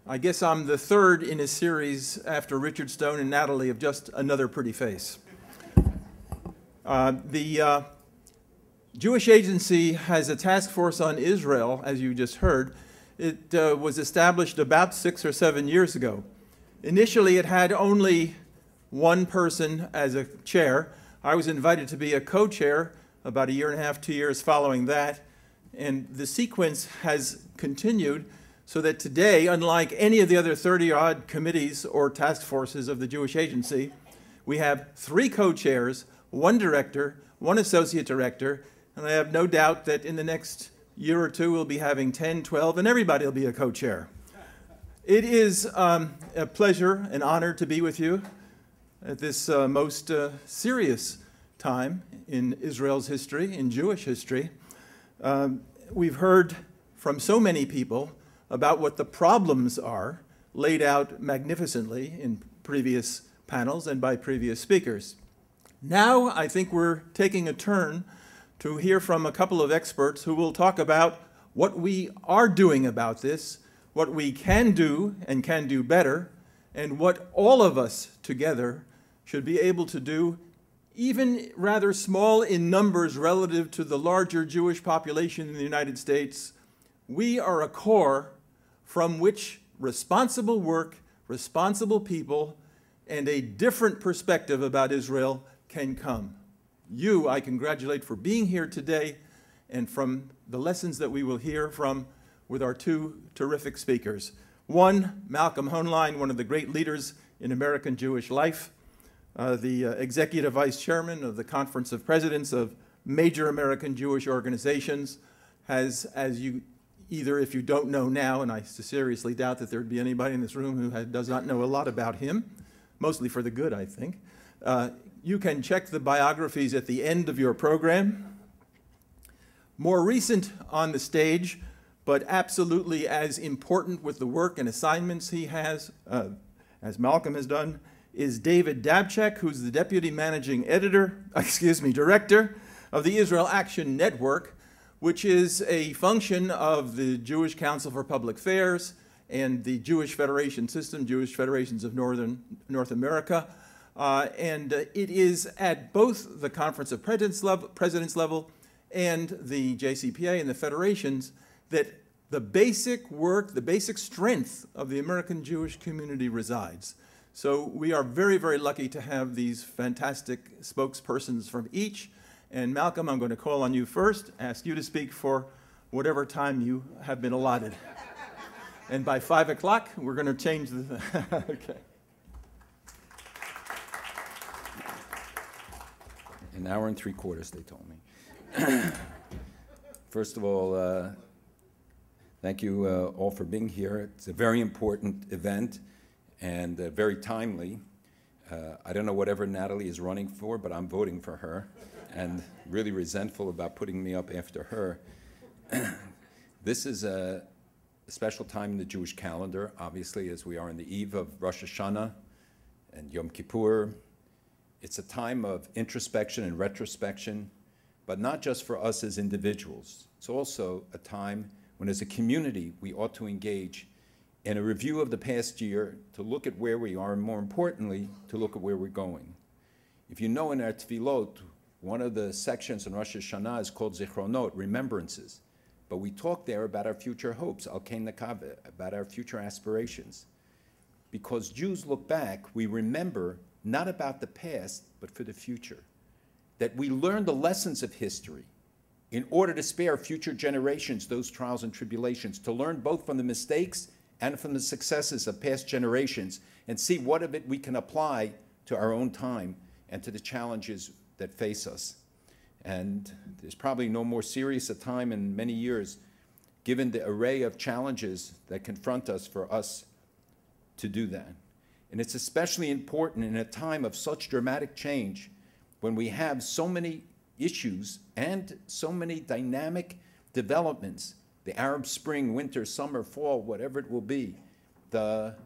I guess I'm the third in a series after Richard Stone and Natalie of Just Another Pretty Face. The Jewish Agency has a task force on Israel, as you just heard. It was established about 6 or 7 years ago. Initially, it had only one person as a chair. I was invited to be a co-chair about 1.5 years, 2 years following that. And the sequence has continued so that today, unlike any of the other 30-odd committees or task forces of the Jewish Agency, we have 3 co-chairs, 1 director, 1 associate director, and I have no doubt that in the next year or two we'll be having 10, 12, and everybody will be a co-chair. It is a pleasure, an honor to be with you at this most serious time in Israel's history, in Jewish history. We've heard from so many people about what the problems are, laid out magnificently in previous panels and by previous speakers. Now I think we're taking a turn to hear from a couple of experts who will talk about what we are doing about this, what we can do and can do better, and what all of us together should be able to do, even rather small in numbers relative to the larger Jewish population in the United States. We are a core from which responsible work, responsible people, and a different perspective about Israel can come. You, I congratulate for being here today and from the lessons that we will hear from with our 2 terrific speakers. One, Malcolm Hoenlein, one of the great leaders in American Jewish life, the executive vice chairman of the Conference of Presidents of major American Jewish organizations, has, as you either, if you don't know now, and I seriously doubt that there'd be anybody in this room who does not know a lot about him, mostly for the good, I think. You can check the biographies at the end of your program. More recent on the stage, but absolutely as important with the work and assignments he has, as Malcolm has done, is David Dabchek, who's the Deputy Managing Director of the Israel Action Network, which is a function of the Jewish Council for Public Affairs and the Jewish Federation System, Jewish Federations of North America. And it is at both the Conference of Presidents level and the JCPA and the federations that the basic work, the basic strength of the American Jewish community resides. So we are very, very lucky to have these fantastic spokespersons from each. And Malcolm, I'm going to call on you first, ask you to speak for whatever time you have been allotted. And by 5 o'clock, we're going to change the... Okay. An hour and 3/4, they told me. First of all, thank you all for being here. It's a very important event and very timely. I don't know whatever Natalie is running for, but I'm voting for her and really resentful about putting me up after her. This is a special time in the Jewish calendar, obviously, as we are on the eve of Rosh Hashanah and Yom Kippur. It's a time of introspection and retrospection, but not just for us as individuals. It's also a time when, as a community, we ought to engage in a review of the past year to look at where we are, and more importantly, to look at where we're going. If you know, in our Tefillot, one of the sections in Rosh Hashanah is called Zichronot, remembrances. But we talk there about our future hopes, Al Kein Nakaveh, about our future aspirations. Because Jews look back, we remember not about the past, but for the future. That we learn the lessons of history in order to spare future generations those trials and tribulations, to learn both from the mistakes and from the successes of past generations, and see what of it we can apply to our own time and to the challenges that face us. And there's probably no more serious a time in many years, given the array of challenges that confront us, for us to do that. And it's especially important in a time of such dramatic change, when we have so many issues and so many dynamic developments, the Arab Spring, winter, summer, fall, whatever it will be, the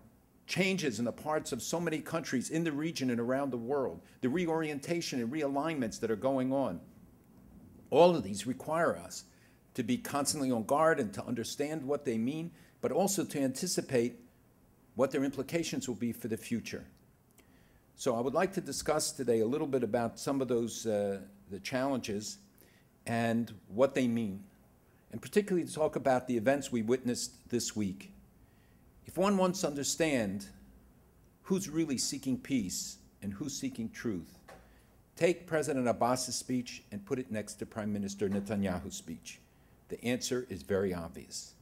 changes in the parts of so many countries in the region and around the world, the reorientation and realignments that are going on. All of these require us to be constantly on guard and to understand what they mean, but also to anticipate what their implications will be for the future. So I would like to discuss today a little bit about some of those the challenges and what they mean, and particularly to talk about the events we witnessed this week. If one wants to understand who's really seeking peace and who's seeking truth, take President Abbas's speech and put it next to Prime Minister Netanyahu's speech. The answer is very obvious.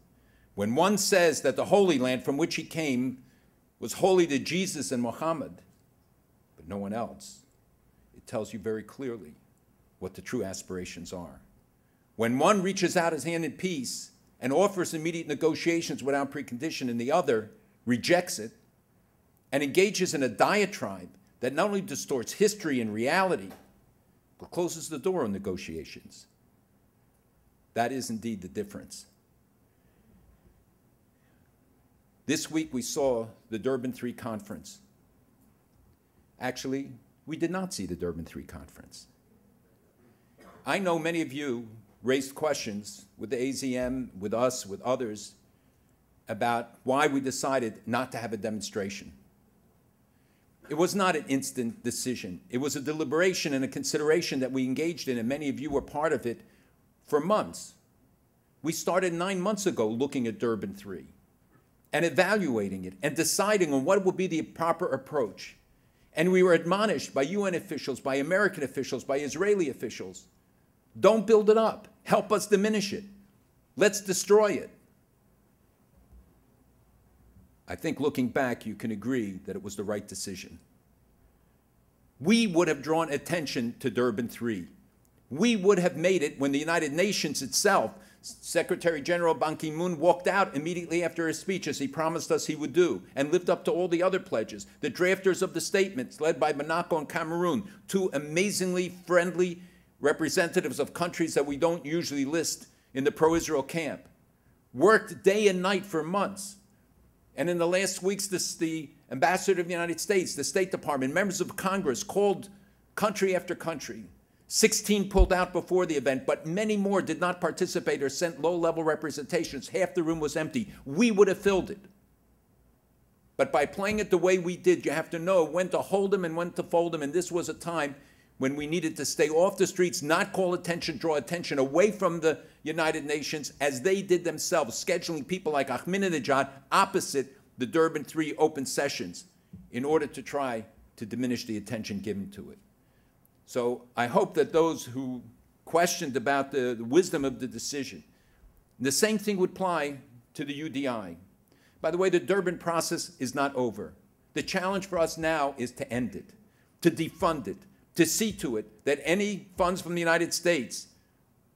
When one says that the Holy Land from which he came was holy to Jesus and Muhammad, but no one else, it tells you very clearly what the true aspirations are. When one reaches out his hand in peace and offers immediate negotiations without precondition, and the other rejects it and engages in a diatribe that not only distorts history and reality, but closes the door on negotiations. That is indeed the difference. This week we saw the Durban III conference. Actually, we did not see the Durban III conference. I know many of you raised questions with the AZM, with us, with others, about why we decided not to have a demonstration. It was not an instant decision. It was a deliberation and a consideration that we engaged in, and many of you were part of it, for months. We started 9 months ago looking at Durban III and evaluating it and deciding on what would be the proper approach. And we were admonished by UN officials, by American officials, by Israeli officials, don't build it up. Help us diminish it. Let's destroy it. I think looking back, you can agree that it was the right decision. We would have drawn attention to Durban III. We would have made it when the United Nations itself, Secretary General Ban Ki-moon walked out immediately after his speech, as he promised us he would do, and lived up to all the other pledges. The drafters of the statements, led by Monaco and Cameroon, two amazingly friendly representatives of countries that we don't usually list in the pro-Israel camp, worked day and night for months. And in the last weeks, the ambassador of the United States, the State Department, members of Congress called country after country. 16 pulled out before the event, but many more did not participate or sent low-level representations. Half the room was empty. We would have filled it. But by playing it the way we did, you have to know when to hold them and when to fold them. And this was a time when we needed to stay off the streets, not call attention, draw attention away from the United Nations, as they did themselves, scheduling people like Ahmadinejad opposite the Durban III open sessions in order to try to diminish the attention given to it. So I hope that those who questioned about the wisdom of the decision, the same thing would apply to the UDI. By the way, the Durban process is not over. The challenge for us now is to end it, to defund it, to see to it that any funds from the United States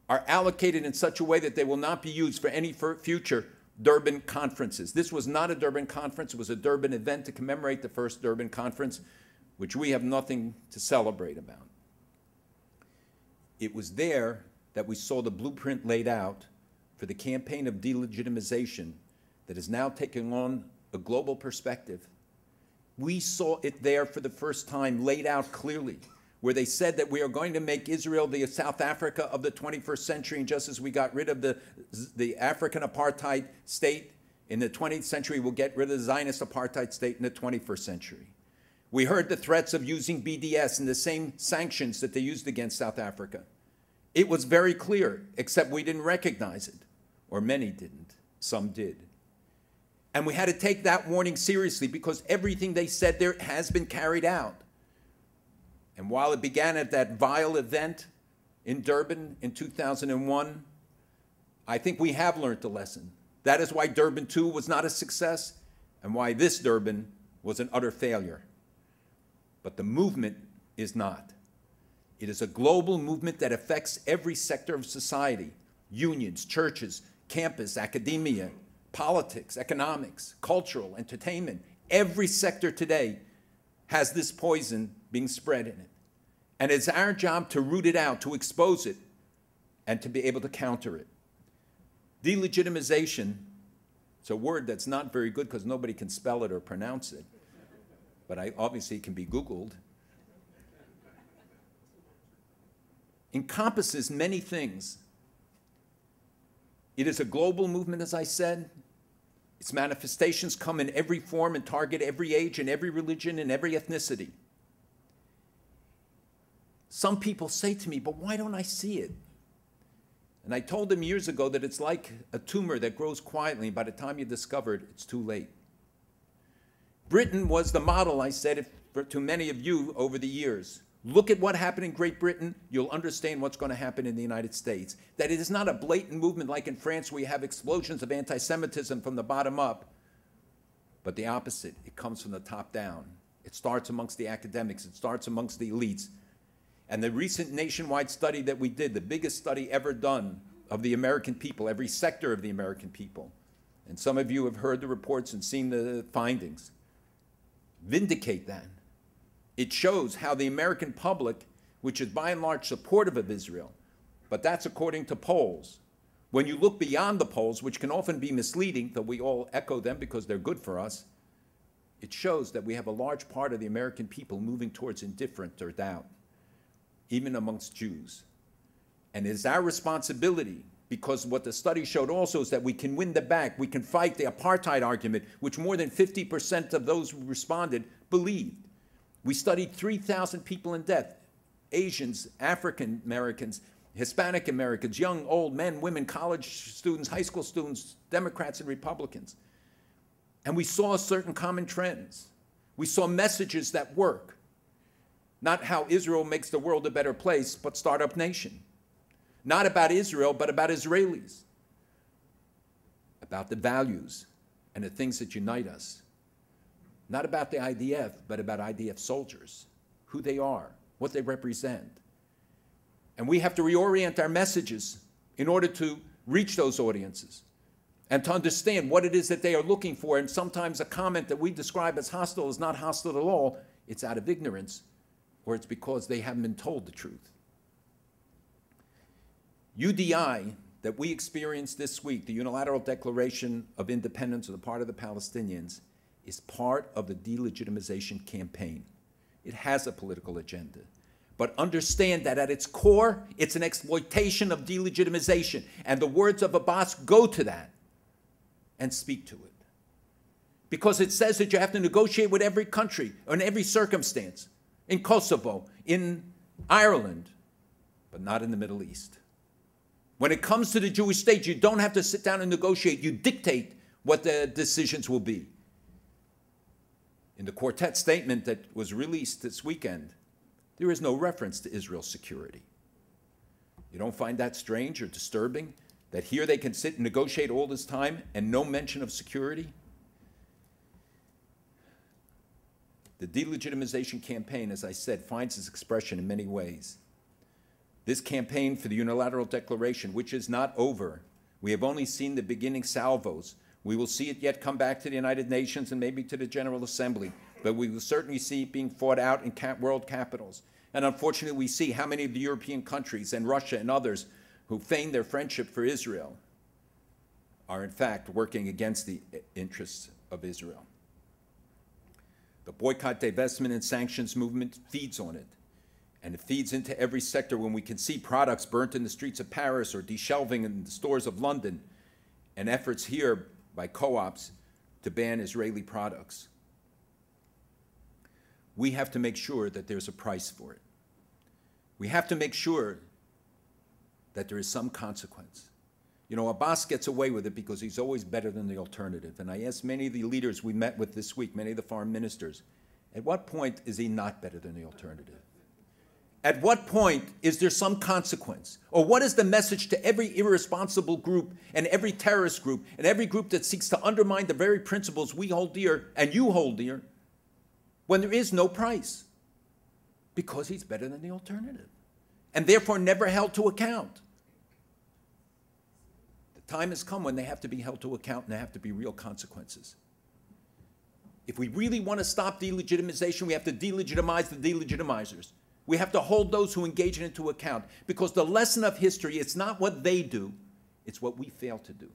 are allocated in such a way that they will not be used for any future Durban conferences. This was not a Durban conference. It was a Durban event to commemorate the first Durban conference, which we have nothing to celebrate about. It was there that we saw the blueprint laid out for the campaign of delegitimization that is now taking on a global perspective. We saw it there for the first time laid out clearly, where they said that we are going to make Israel the South Africa of the 21st century, and just as we got rid of the African apartheid state in the 20th century, we'll get rid of the Zionist apartheid state in the 21st century. We heard the threats of using BDS and the same sanctions that they used against South Africa. It was very clear, except we didn't recognize it, or many didn't, some did. And we had to take that warning seriously because everything they said there has been carried out. And while it began at that vile event in Durban in 2001, I think we have learned the lesson. That is why Durban II was not a success and why this Durban was an utter failure. But the movement is not. It is a global movement that affects every sector of society: unions, churches, campus, academia, politics, economics, cultural, entertainment. Every sector today has this poison being spread in it. And it's our job to root it out, to expose it, and to be able to counter it. Delegitimization, it's a word that's not very good because nobody can spell it or pronounce it, but obviously it can be Googled. Encompasses many things. It is a global movement, as I said, Its manifestations come in every form and target every age and every religion and every ethnicity. Some people say to me, but why don't I see it? And I told them years ago that it's like a tumor that grows quietly, and by the time you discover it, it's too late. Britain was the model, I said to many of you over the years. Look at what happened in Great Britain, you'll understand what's going to happen in the United States. That it is not a blatant movement like in France where you have explosions of anti-Semitism from the bottom up, but the opposite. It comes from the top down. It starts amongst the academics. It starts amongst the elites. And the recent nationwide study that we did, the biggest study ever done of the American people, every sector of the American people, and some of you have heard the reports and seen the findings, vindicate that. It shows how the American public, which is by and large supportive of Israel, but that's according to polls. When you look beyond the polls, which can often be misleading, though we all echo them because they're good for us, it shows that we have a large part of the American people moving towards indifference or doubt, even amongst Jews. And it is our responsibility, because what the study showed also is that we can win the back, we can fight the apartheid argument, which more than 50% of those who responded believed. We studied 3,000 people in death, Asians, African Americans, Hispanic Americans, young, old, men, women, college students, high school students, Democrats and Republicans. And we saw certain common trends. We saw messages that work. Not how Israel makes the world a better place, but startup nation. Not about Israel, but about Israelis. About the values and the things that unite us. Not about the IDF, but about IDF soldiers, who they are, what they represent. And we have to reorient our messages in order to reach those audiences and to understand what it is that they are looking for. And sometimes a comment that we describe as hostile is not hostile at all. It's out of ignorance, or it's because they haven't been told the truth. UDI that we experienced this week, the Unilateral Declaration of Independence on the part of the Palestinians, is part of the delegitimization campaign. It has a political agenda. But understand that at its core, it's an exploitation of delegitimization. And the words of Abbas go to that and speak to it. Because it says that you have to negotiate with every country, or in every circumstance, in Kosovo, in Ireland, but not in the Middle East. When it comes to the Jewish state, you don't have to sit down and negotiate. You dictate what the decisions will be. In the quartet statement that was released this weekend, there is no reference to Israel's security. You don't find that strange or disturbing, that here they can sit and negotiate all this time and no mention of security? The delegitimization campaign, as I said, finds its expression in many ways. This campaign for the Unilateral Declaration, which is not over, we have only seen the beginning salvos. We will see it yet come back to the United Nations and maybe to the General Assembly, but we will certainly see it being fought out in world capitals. And unfortunately, we see how many of the European countries and Russia and others who feign their friendship for Israel are in fact working against the interests of Israel. The boycott, divestment, and sanctions movement feeds on it. And it feeds into every sector when we can see products burnt in the streets of Paris or deshelving in the stores of London, and efforts here by co-ops to ban Israeli products. We have to make sure that there's a price for it. We have to make sure that there is some consequence. You know, Abbas gets away with it because he's always better than the alternative. And I asked many of the leaders we met with this week, many of the foreign ministers, at what point is he not better than the alternative? At what point is there some consequence? Or what is the message to every irresponsible group and every terrorist group and every group that seeks to undermine the very principles we hold dear and you hold dear when there is no price? Because he's better than the alternative and therefore never held to account. The time has come when they have to be held to account and there have to be real consequences. If we really want to stop delegitimization, we have to delegitimize the delegitimizers. We have to hold those who engage in it to account, because the lesson of history, it's not what they do, it's what we fail to do.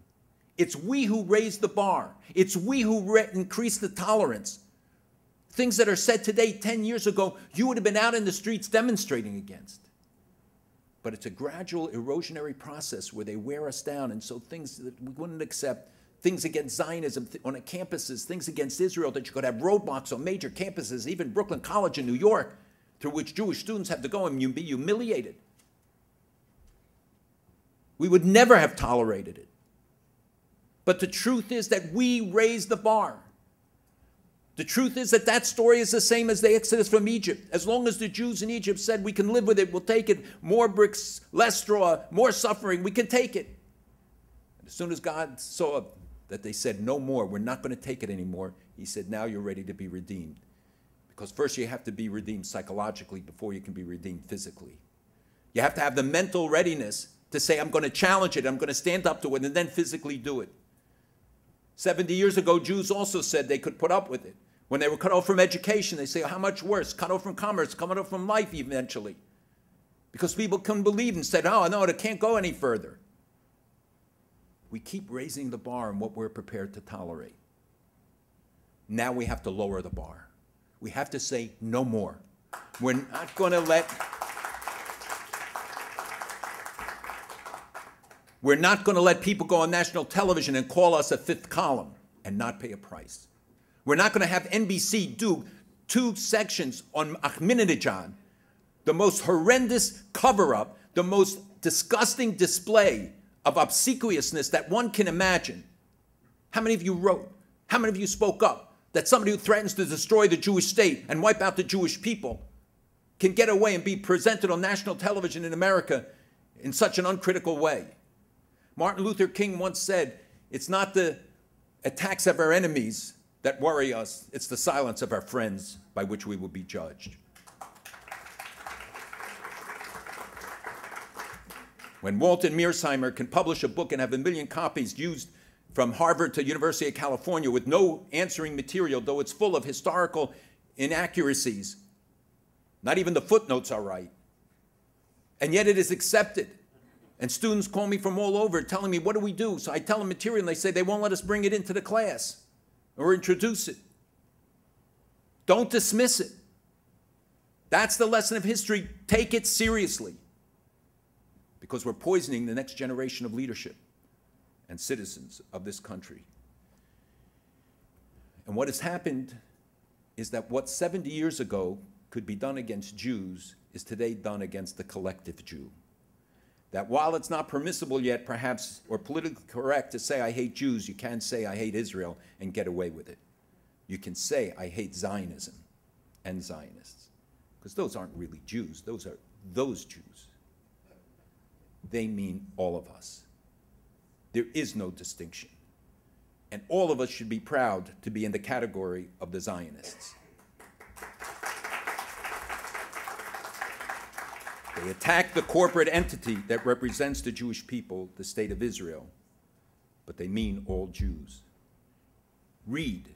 It's we who raise the bar. It's we who increase the tolerance. Things that are said today, 10 years ago, you would have been out in the streets demonstrating against. But it's a gradual erosionary process where they wear us down, and so things that we wouldn't accept, things against Zionism on the campuses, things against Israel, that you could have roadblocks on major campuses, even Brooklyn College in New York, through which Jewish students have to go and be humiliated. We would never have tolerated it. But the truth is that we raised the bar. The truth is that that story is the same as the Exodus from Egypt. As long as the Jews in Egypt said, we can live with it, we'll take it, more bricks, less straw, more suffering, we can take it. And as soon as God saw that they said, no more, we're not going to take it anymore, he said, now you're ready to be redeemed. Because first you have to be redeemed psychologically before you can be redeemed physically. You have to have the mental readiness to say, I'm going to challenge it, I'm going to stand up to it, and then physically do it. 70 years ago, Jews also said they could put up with it. When they were cut off from education, they say, how much worse? Cut off from commerce, cut off from life eventually. Because people couldn't believe and said, oh, no, it can't go any further. We keep raising the bar on what we're prepared to tolerate. Now we have to lower the bar. We have to say, no more. We're not going to let... We're not going to let people go on national television and call us a fifth column and not pay a price. We're not going to have NBC do 2 sections on Ahmadinejad, the most horrendous cover-up, the most disgusting display of obsequiousness that one can imagine. How many of you wrote? How many of you spoke up that somebody who threatens to destroy the Jewish state and wipe out the Jewish people can get away and be presented on national television in America in such an uncritical way? Martin Luther King once said, it's not the attacks of our enemies that worry us, it's the silence of our friends by which we will be judged. When Walter Mearsheimer can publish a book and have 1 million copies used from Harvard to University of California with no answering material, though it's full of historical inaccuracies, not even the footnotes are right, and yet it is accepted. And students call me from all over telling me, what do we do? So I tell them material, and they say they won't let us bring it into the class or introduce it. Don't dismiss it. That's the lesson of history. Take it seriously. Because we're poisoning the next generation of leadership and citizens of this country. And what has happened is that what 70 years ago could be done against Jews is today done against the collective Jew. That while it's not permissible yet, perhaps, or politically correct to say I hate Jews, you can't say I hate Israel and get away with it. You can say I hate Zionism and Zionists. Because those aren't really Jews. Those are those Jews. They mean all of us. There is no distinction. And all of us should be proud to be in the category of the Zionists. They attack the corporate entity that represents the Jewish people, the state of Israel, but they mean all Jews. Read,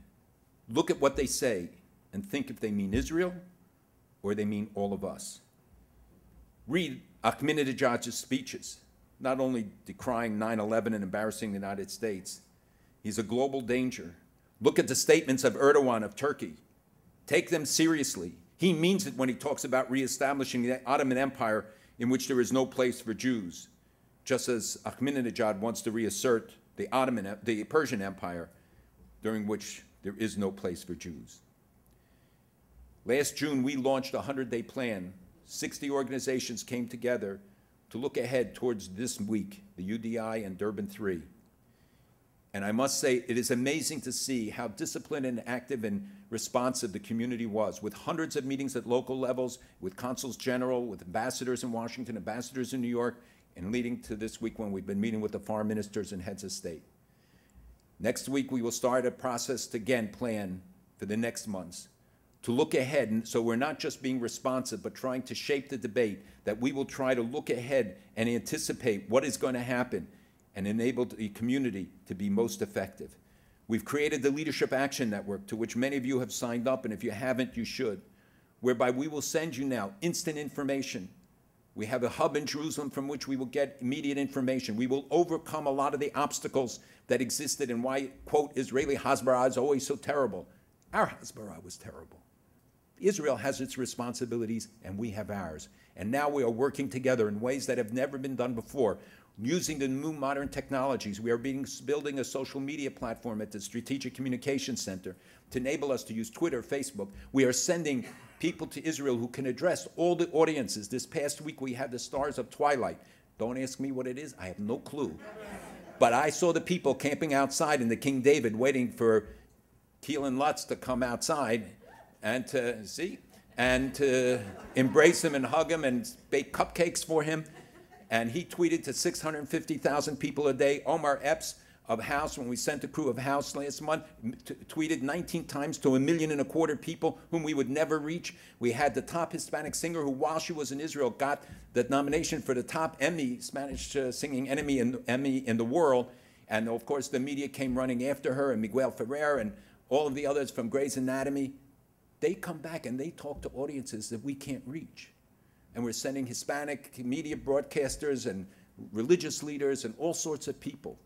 look at what they say, and think if they mean Israel or they mean all of us. Read Ahmadinejad's speeches, not only decrying 9/11 and embarrassing the United States. He's a global danger. Look at the statements of Erdogan of Turkey. Take them seriously. He means it when he talks about reestablishing the Ottoman Empire in which there is no place for Jews, just as Ahmadinejad wants to reassert the Persian Empire, during which there is no place for Jews. Last June, we launched a 100-day plan. 60 organizations came together to look ahead towards this week, the UDI and Durban 3. And I must say, it is amazing to see how disciplined and active and responsive the community was, with hundreds of meetings at local levels, with consuls general, with ambassadors in Washington, ambassadors in New York, and leading to this week when we've been meeting with the foreign ministers and heads of state. Next week, we will start a process to, again, plan for the next months, to look ahead, and so we're not just being responsive, but trying to shape the debate, that we will try to look ahead and anticipate what is going to happen and enable the community to be most effective. We've created the Leadership Action Network, to which many of you have signed up, and if you haven't, you should, whereby we will send you now instant information. We have a hub in Jerusalem from which we will get immediate information. We will overcome a lot of the obstacles that existed and why, quote, Israeli Hasbara is always so terrible. Our Hasbara was terrible. Israel has its responsibilities and we have ours. And now we are working together in ways that have never been done before. Using the new modern technologies, we are building a social media platform at the Strategic Communications Center to enable us to use Twitter, Facebook. We are sending people to Israel who can address all the audiences. This past week we had the Stars of Twilight. Don't ask me what it is, I have no clue. But I saw the people camping outside in the King David waiting for Keelan Lutz to come outside and to embrace him and hug him and bake cupcakes for him. And he tweeted to 650,000 people a day. Omar Epps of House, when we sent a crew of House last month, tweeted 19 times to 1.25 million people whom we would never reach. We had the top Hispanic singer who, while she was in Israel, got the nomination for the top Emmy, Spanish singing Emmy in the world. And of course, the media came running after her, and Miguel Ferrer and all of the others from Grey's Anatomy. They come back and they talk to audiences that we can't reach. And we're sending Hispanic media broadcasters and religious leaders and all sorts of people.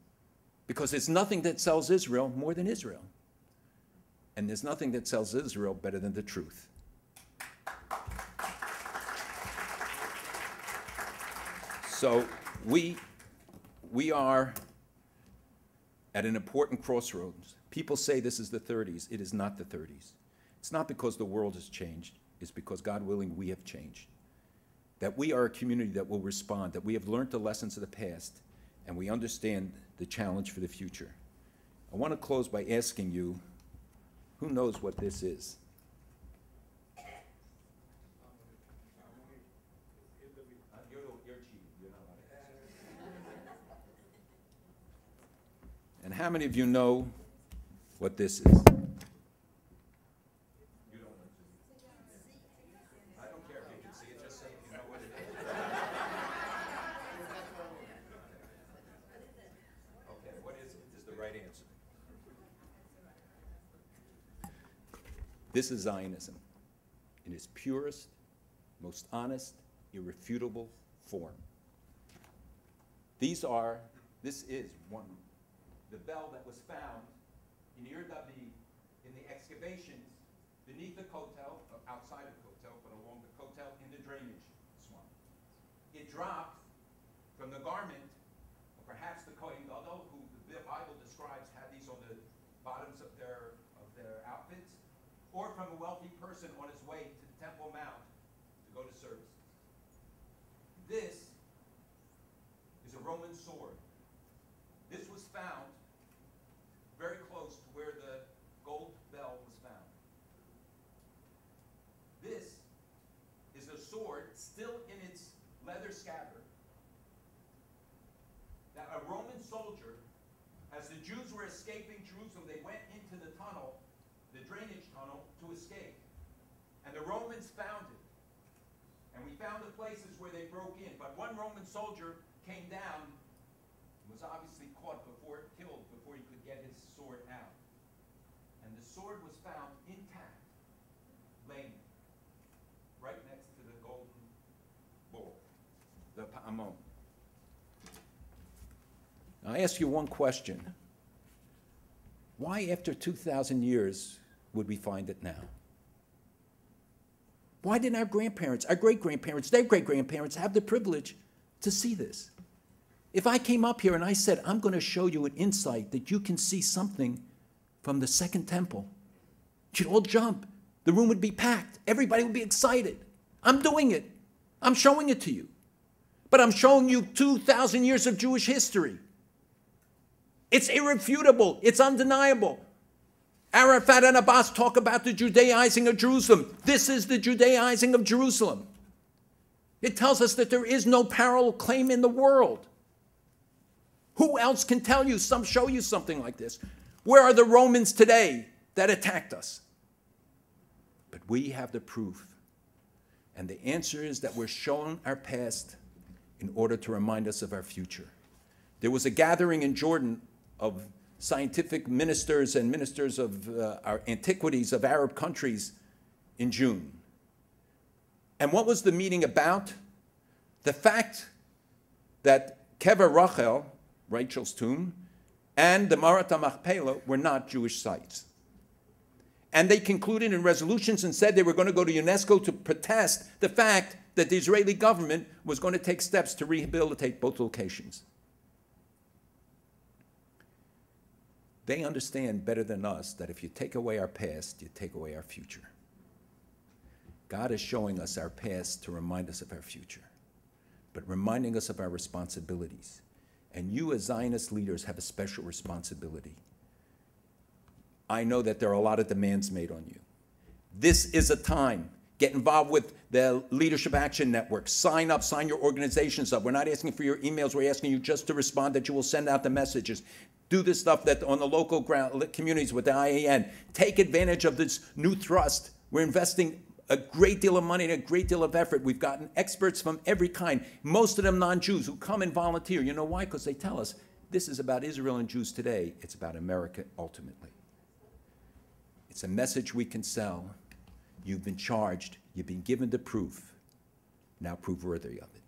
Because there's nothing that sells Israel more than Israel. And there's nothing that sells Israel better than the truth. So we are at an important crossroads. People say this is the 30s. It is not the 30s. It's not because the world has changed. It's because, God willing, we have changed. That we are a community that will respond, that we have learned the lessons of the past, and we understand the challenge for the future. I want to close by asking you, who knows what this is? And how many of you know what this is? This is Zionism in its purest, most honest, irrefutable form. This is the bell that was found in Ir David in the excavations beneath the Kotel, outside of Kotel, but along the Kotel in the drainage swamp. It dropped from the garment of perhaps the Kohen Gadol, who the Bible describes had these on the bottoms of their outfits, or from a wealthy person on his way to the Temple Mount to go to services. This is a Roman sword. This was found very close to where the gold bell was found. This is a sword still in its leather scabbard that a Roman soldier, as the Jews were escaping Jerusalem, they went into the tunnel, the drainage tunnel, to escape. And the Romans found it. And we found the places where they broke in. But one Roman soldier came down and was obviously killed before he could get his sword out. And the sword was found intact, laying right next to the golden bowl, the Pa'amon. Now I ask you one question. Why, after 2,000 years, would we find it now? Why didn't our grandparents, our great-grandparents, their great-grandparents have the privilege to see this? If I came up here and I said, I'm going to show you an insight that you can see something from the Second Temple, you'd all jump. The room would be packed. Everybody would be excited. I'm doing it. I'm showing it to you. But I'm showing you 2,000 years of Jewish history. It's irrefutable. It's undeniable. Arafat and Abbas talk about the Judaizing of Jerusalem. This is the Judaizing of Jerusalem. It tells us that there is no parallel claim in the world. Who else can tell you, show you something like this? Where are the Romans today that attacked us? But we have the proof. And the answer is that we're shown our past in order to remind us of our future. There was a gathering in Jordan of scientific ministers and ministers of our antiquities of Arab countries in June. And what was the meeting about? The fact that Kever Rachel, Rachel's tomb, and the Marat HaMachpelah were not Jewish sites. And they concluded in resolutions and said they were going to go to UNESCO to protest the fact that the Israeli government was going to take steps to rehabilitate both locations. They understand better than us that if you take away our past, you take away our future. God is showing us our past to remind us of our future, but reminding us of our responsibilities. And you as Zionist leaders have a special responsibility. I know that there are a lot of demands made on you. This is a time. Get involved with the Leadership Action Network. Sign up, sign your organizations up. We're not asking for your emails. We're asking you just to respond, that you will send out the messages. Do this stuff that on the local ground, communities with the IAN. Take advantage of this new thrust. We're investing a great deal of money and a great deal of effort. We've gotten experts from every kind, most of them non-Jews, who come and volunteer. You know why? Because they tell us this is about Israel and Jews today. It's about America ultimately. It's a message we can sell. You've been charged. You've been given the proof. Now prove worthy of it.